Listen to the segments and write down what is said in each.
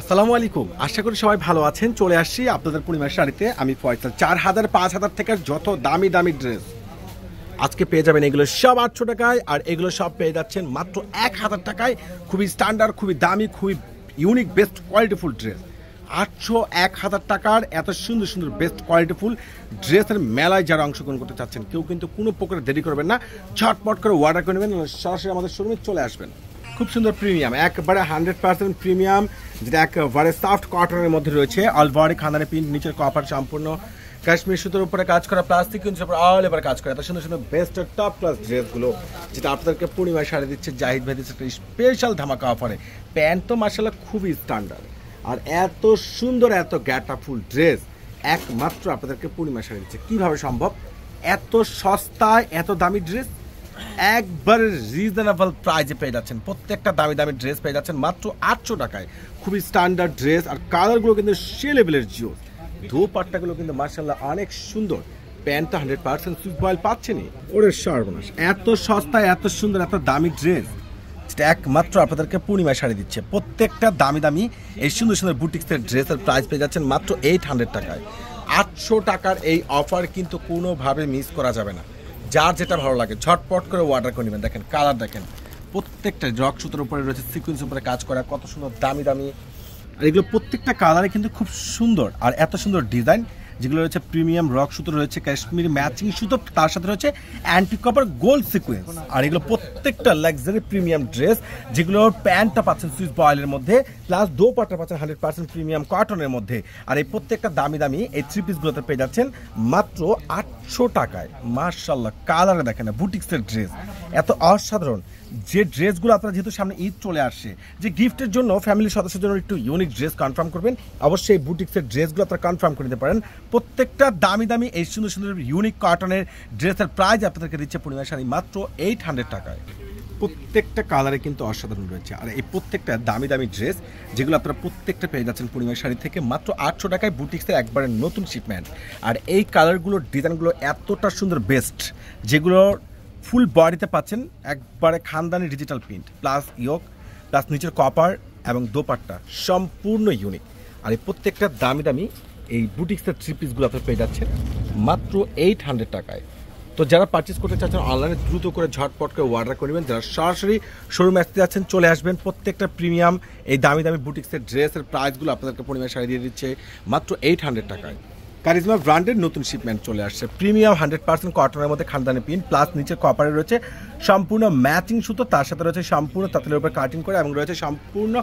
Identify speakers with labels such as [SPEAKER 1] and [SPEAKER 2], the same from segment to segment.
[SPEAKER 1] আসসালামু আলাইকুম, আশা করি সবাই ভালো আছেন। চলে আসছি আপনাদের পূর্ণিমার শাড়িতে। আমি ফয়সাল। 4000 5000 টাকার যত দামি দামি ড্রেস আজকে পেয়ে যাবেন। এগুলো সব 800 টাকায়, আর এগুলো সব পেয়ে যাচ্ছেন মাত্র 1000 টাকায়। খুবই স্ট্যান্ডার্ড, খুবই দামি, খুবই ইউনিক, বেস্ট কোয়ালিটিফুল ড্রেস। 800-1000 টাকার এত সুন্দর সুন্দর বেস্ট কোয়ালিটিফুল ড্রেসের মেলায় যারা অংশগ্রহণ করতে চাচ্ছেন, কেউ কিন্তু কোনো প্রকার দেরি করবেন না, ঝটপট করে অর্ডার করে নেবেন, সরাসরি আমাদের শোরুমে চলে আসবেন। খুব সুন্দর প্রিমিয়াম, একবারে 100% প্রিমিয়াম, যেটা একবারে সফট কটনের মধ্যে রয়েছে। অলবডি খানদানি প্রিন্ট, নিচের কপার সম্পূর্ণ কাশ্মীর সুতোর উপরে কাজ করা, প্লাস্টিক উপরে অল এবার কাজ করা। এত সুন্দর সুন্দর বেস্ট টপ ক্লাস ড্রেসগুলো যেটা আপনাদেরকে পূর্ণিমায় শাড়ি দিচ্ছে জাহিদ ভাই, দিচ্ছে একটা স্পেশাল ধামাকা অফারে। প্যান্ট তো মাশাআল্লাহ খুবই স্ট্যান্ডার্ড, আর এত সুন্দর এত গ্যাটাফুল ড্রেস একমাত্র আপনাদেরকে পূর্ণিমা শাড়ি দিচ্ছে। কীভাবে সম্ভব? এত সস্তায় এত দামি ড্রেস একবারে রিজনেবল প্রাইজে পেয়ে যাচ্ছেন। প্রত্যেকটা দামি দামি ড্রেস পেয়ে যাচ্ছেন মাত্র 800 টাকায়। খুবই স্ট্যান্ডার্ড ড্রেস, আর কালারগুলো কিন্তু সে লেভেলের জিও। দোপাট্টাগুলো কিন্তু মাশাআল্লাহ অনেক সুন্দর। প্যান্ট তো 100% সুইচ বয়েল পাচ্ছেনই। ওরে সর্বনাশ, এত সস্তায় এত সুন্দর এত দামি ড্রেস যেটা একমাত্র আপনাদেরকে পূর্ণিমা শাড়ি দিচ্ছে। প্রত্যেকটা দামি দামি এই সুন্দর সুন্দর বুটিক্সের ড্রেসের প্রাইস পেয়ে যাচ্ছেন মাত্র 800 টাকায়। 800 টাকার এই অফার কিন্তু কোনোভাবে মিস করা যাবে না। যার যেটা ভালো লাগে ঝটপট করে অর্ডার করে নেবেন। দেখেন কালার, দেখেন প্রত্যেকটা রক সুতোর উপরে রয়েছে, সিকুয়েন্স উপরে কাজ করা, কত সুন্দর দামি দামি। আর এগুলো প্রত্যেকটা কালারে কিন্তু খুব সুন্দর, আর এত সুন্দর ডিজাইন যেগুলো রয়েছে প্রিমিয়াম রক সুতো রয়েছে, কাশ্মীরি ম্যাচিং সুতো, তার সাথে রয়েছে অ্যান্টি কপার গোল্ড সিকুয়েন্স। আর এগুলো প্রত্যেকটা লাক্সারি প্রিমিয়াম ড্রেস, যেগুলোর প্যান্টটা পাচ্ছেন সুইচ বয়েলের মধ্যে, প্লাস দোপাট্টা পাচ্ছেন 100% প্রিমিয়াম কটনের মধ্যে। আর এই প্রত্যেকটা দামি দামি এই থ্রি পিসগুলোতে পেয়ে যাচ্ছেন মাত্র 800 টাকায়। মাশাআল্লাহ কালারে দেখেন না, বুটিক্সের ড্রেস এত অসাধারণ। যে ড্রেসগুলো আপনারা যেহেতু সামনে ঈদ চলে আসছে, যে গিফটের জন্য ফ্যামিলির সদস্যদের জন্য একটু ইউনিক ড্রেস কনফার্ম করবেন, অবশ্যই বুটিক্সের ড্রেসগুলো আপনারা কনফার্ম করে দিতে পারেন। প্রত্যেকটা দামি দামি এই সুন্দর সুন্দর ইউনিক কটনের ড্রেসের প্রাইস আপনাদেরকে দিচ্ছে পূর্ণিমা শাড়ি মাত্র 800 টাকায়। প্রত্যেকটা কালারে কিন্তু অসাধারণ রয়েছে, আর এই প্রত্যেকটা দামি দামি ড্রেস যেগুলো আপনারা প্রত্যেকটা পেয়ে যাচ্ছেন পূর্ণিমা শাড়ি থেকে মাত্র 800 টাকায়। বুটিক্সের একবারে নতুন শিপমেন্ট, আর এই কালারগুলোর ডিজাইনগুলো এতটা সুন্দর বেস্ট, যেগুলো ফুল বডিতে পাচ্ছেন একবারে খানদানি digital print, plus yoke, plus নিচের কপার এবং দোপাট্টা সম্পূর্ণ ইউনিক। আর এই প্রত্যেকটা দামি দামি এই বুটিক্সের থ্রি পিসগুলো আপনারা পেয়ে যাচ্ছেন মাত্র 800 টাকায়। তো যারা পারচেস করতে চাচ্ছেন অনলাইনে দ্রুত করে ঝটপট করে অর্ডার করে নেবেন। যারা সরাসরি শোরুমে আসতে যাচ্ছেন চলে আসবেন। প্রত্যেকটা প্রিমিয়াম এই দামি দামি বুটিক্সের ড্রেসের প্রাইসগুলো আপনাদেরকে পূর্ণিমা শাড়ি দিয়ে দিচ্ছে মাত্র 800 টাকায়। কারিজমা ব্র্যান্ডের নতুন শিপমেন্ট চলে আসছে, প্রিমিয়াম 100% কটনের মধ্যে খানদানি প্রিন্ট, প্লাস নিচের কপারে রয়েছে সম্পূর্ণ ম্যাচিং সুতো, তার সাথে রয়েছে সম্পূর্ণ তাঁতের উপর কাটিং করে, এবং রয়েছে সম্পূর্ণ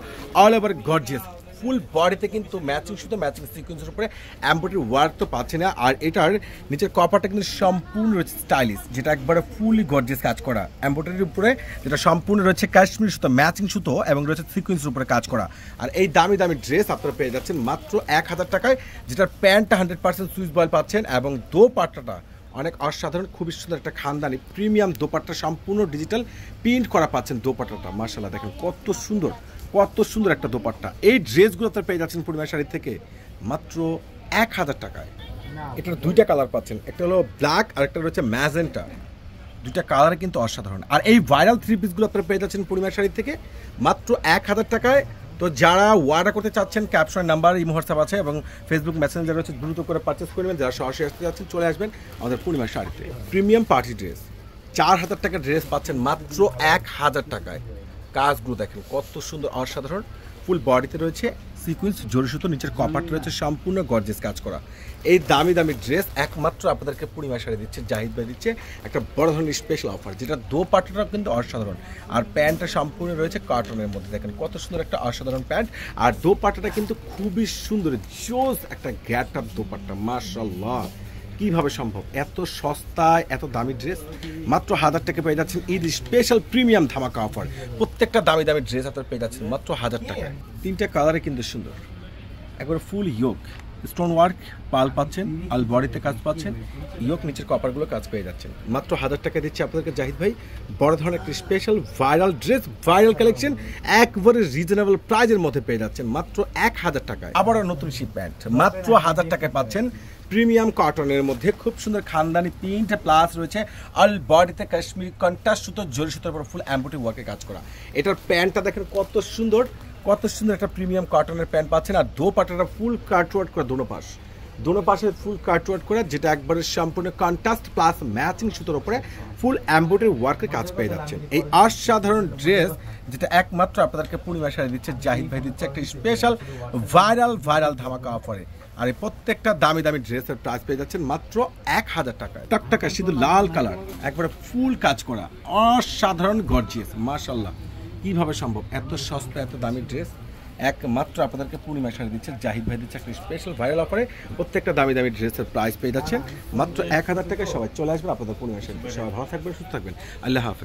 [SPEAKER 1] অল ওভার গর্জিয়াস ফুল বডিতে কিন্তু ম্যাচিং সুতো, ম্যাচিং সিকুয়েন্সের উপরে এমব্রয়ডারি ওয়ার্ক তো পাচ্ছে না। আর এটার নিচের কপারটা কিন্তু সম্পূর্ণ রয়েছে স্টাইলিশ, যেটা একবারে ফুলি গর্জিয়াস কাজ করা এমব্রয়ডারির উপরে, যেটা সম্পূর্ণ রয়েছে কাশ্মীরি সুতো, ম্যাচিং সুতো, এবং রয়েছে সিকুয়েন্সের উপরে কাজ করা। আর এই দামি দামি ড্রেস আপনারা পেয়ে যাচ্ছেন মাত্র 1000 টাকায়, যেটার প্যান্টটা 100% সুইচ বয়েল পাচ্ছেন, এবং দোপাট্টাটা অনেক অসাধারণ, খুবই সুন্দর একটা খানদানি প্রিমিয়াম দোপাট্টা, সম্পূর্ণ ডিজিটাল প্রিন্ট করা পাচ্ছেন দোপাট্টাটা। মাশাআল্লাহ দেখেন কত সুন্দর, কত সুন্দর একটা দোপাট্টা। এই ড্রেসগুলো আপনারা পেয়ে যাচ্ছেন পূর্ণিমা শাড়ি থেকে মাত্র 1000 টাকায়। এটার দুইটা কালার পাচ্ছেন, একটা হলো ব্ল্যাক আর একটা রয়েছে ম্যাজেন্টা। দুইটা কালার কিন্তু অসাধারণ। আর এই ভাইরাল থ্রি পিসগুলো আপনারা পেয়ে যাচ্ছেন পূর্ণিমা শাড়ি থেকে মাত্র 1000 টাকায়। তো যারা অর্ডার করতে চাচ্ছেন ক্যাপশনের নাম্বার এই হোয়াটসঅ্যাপ আছে, এবং ফেসবুক মেসেঞ্জার রয়েছে, দ্রুত করে পারচেস করবেন। যারা সরাসরি আসতে যাচ্ছেন চলে আসবেন আমাদের পূর্ণিমা শাড়িতে। প্রিমিয়াম পার্টি ড্রেস 4000 টাকার ড্রেস পাচ্ছেন মাত্র 1000 টাকায়। কাজগুলো দেখেন কত সুন্দর অসাধারণ, ফুল বডিতে রয়েছে সিকুয়েন্স জরি সুতো, নিচের কপারটা রয়েছে সম্পূর্ণ গর্জিয়াস কাজ করা। এই দামি দামি ড্রেস একমাত্র আপনাদেরকে পূর্ণিমা শাড়ি দিচ্ছে, জাহিদ ভাই দিচ্ছে একটা বড় ধরনের স্পেশাল অফার, যেটা দোপাট্টাটা কিন্তু অসাধারণ, আর প্যান্টটা সম্পূর্ণ রয়েছে কটনের মধ্যে। দেখেন কত সুন্দর একটা অসাধারণ প্যান্ট, আর দোপাট্টাটা কিন্তু খুবই সুন্দর জোস একটা গ্যাট আপ দোপাট্টা। মাশাআল্লাহ কিভাবে সম্ভব এত সস্তায় এত দামি ড্রেস? মাত্র 1000 টাকা পেয়ে যাচ্ছেন ঈদ স্পেশাল প্রিমিয়াম ধামাকা অফার। প্রত্যেকটা দামি দামি ড্রেস আপনারা পেয়ে যাচ্ছেন মাত্র 1000 টাকায়। তিনটা কালারে কিন্তু সুন্দর, একবার ফুল ইয়োক স্টোন ওয়ার্ক পাল পাচ্ছেন, আল বডিতে কাজ পাচ্ছেন, ইয়োক নিচের কপারগুলো কাজ পেয়ে যাচ্ছেন মাত্র 1000 টাকা দিচ্ছে আপনাদেরকে জাহিদ ভাই। বড় ধরনের একটা special viral dress, viral collection একবারে রিজনেবল প্রাইজের মধ্যে পেয়ে যাচ্ছেন মাত্র 1000 টাকায়। আবারও নতুন শিপমেন্ট মাত্র 1000 টাকায় পাচ্ছেন প্রিমিয়াম কটনের মধ্যে, খুব সুন্দর খানদানি প্রিন্ট, প্লাস রয়েছে অল বডিতে কাশ্মীরি কন্ট্রাস্ট সুতো, জরি সুতোর উপর ফুল এমব্রয়ডারি ওয়ার্কে কাজ করা। এটার প্যান্টটা দেখেন কত সুন্দর, কত সুন্দর একটা প্রিমিয়াম কটনের প্যান্ট পাচ্ছেন, আর দোপাট্টাটা ফুল কাটওয়ার্ক করা দোনো পাশে ফুল কাটওয়ার্ক করে, যেটা একবারে সম্পূর্ণ কন্ট্রাস্ট প্লাস ম্যাচিং সুতোর উপরে ফুল এমব্রয়ডারি ওয়ার্কের কাজ পেয়ে যাচ্ছেন। এই অসাধারণ ড্রেস যেটা একমাত্র আপনাদেরকে পূর্ণিমা শাড়ি দিচ্ছে, জাহিদ ভাই দিচ্ছে একটা স্পেশাল ভাইরাল ধামাকা অফারে। আর এই প্রত্যেকটা দামি ড্রেসের প্রাইস পেয়ে যাচ্ছেন মাত্র 1000 টাকায়। টকটকা শুধু লাল কালার, একবারে ফুল কাজ করা, অসাধারণ গর্জিয়াস, মাশাআল্লাহ। কিভাবে সম্ভব এত সস্তা এত দামি ড্রেস? একমাত্র আপনাদেরকে পূর্ণিমা শাড়ি দিচ্ছে, জাহিদ ভাই দিচ্ছে একটা স্পেশাল ভাইরাল অফারে। প্রত্যেকটা দামি ড্রেসের প্রাইস পেয়ে যাচ্ছেন মাত্র 1000 টাকায়। সবাই চলে আসবেন আপনাদের পূর্ণিমা শাড়ি। সবাই ভালো থাকবেন, সুস্থ থাকবেন, আল্লাহ হাফেজ।